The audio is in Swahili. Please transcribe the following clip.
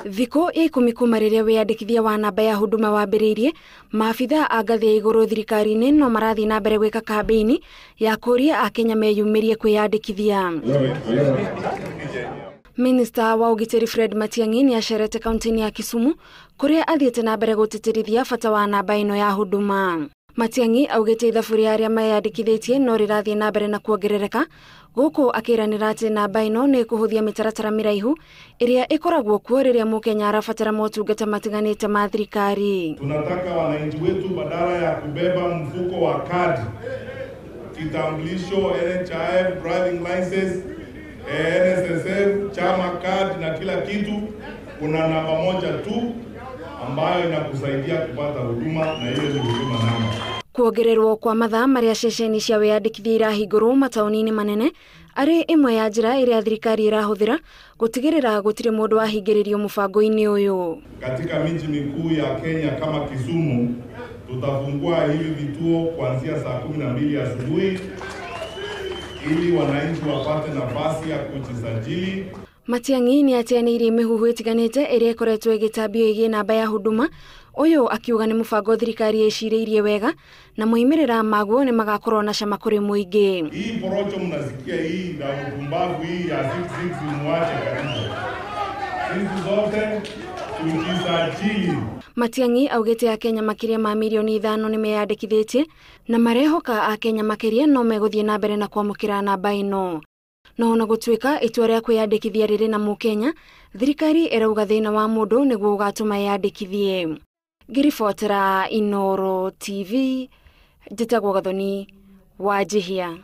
Thiko ikumi riria wiyandikithia wa namba ya Huduma wambiririe, maabitha a ngathi ya iguru thirikari-ini no marathi na mbere gwika kampeini ya kuria akenya meyumirie kwiyandikithia. Minista wa ugitiri Fred Matiang'i ni acerete kaunti-ini ya Kisumu kuria athiete na mbere gutitirithia bata wa namba ino ya Huduma. Matiang'i augite ithabu ria aria meyandikithitie no rirathie na mbere na kuongerereka, guku akiranira ati namba ino ni kuhuthia mitaratara miraihu iria ikoragwo kuo riria mukenya arabatara motungata matiganite ma thirikari. Tunataka wananchi wetu badala ya kubeba mfuko wa kadi, kitambulisho, NHIF, driving license, NSSF, chama card na kila kitu, kuna namba moja tu ambayo inakusaidia kupata huduma, na hiyo ni Huduma Namba. Kuongererwo kwa mathaa maria Ceceni cia wiyandikithia irahingurwo matauni-ini manene ari imwe ya njira iria thirikari irahuthira gutigirira gutiri mundu wahingiririo mubango-ini uyu. Katika miji mikuu ya Kenya kama Kisumu, tutafungua hivi vituo kuanzia saa 12 asubuhi ili wananchi wapate nafasi ya kujisajili. Matiang'i ni atianirie mihuhu itiganite iria ikoretwo igitambio igie namba ya Huduma uyu akiuga ni mubango thirikari iciriirie wega na muimirira maguo ni magakorwo na cama kuri muingi. Hii porocho mnasikia hii na upumbavu hii ya 66 mwache kabisa. Sisi zote tujisajili. Matiang'i augite akenya makiria ma mirioni ithano nimeyandikithitie na marehoka akenya makiria no meguthie na mbere na kwamukira namba ino. No ona gutwika itua ria kwiyandikithia riri na mukenya, thirikari irauga thina wa mundu niguo ugatuma yandikithie. Ngiribotera Inooro TV, njitagwo Gathoni wa Jihia.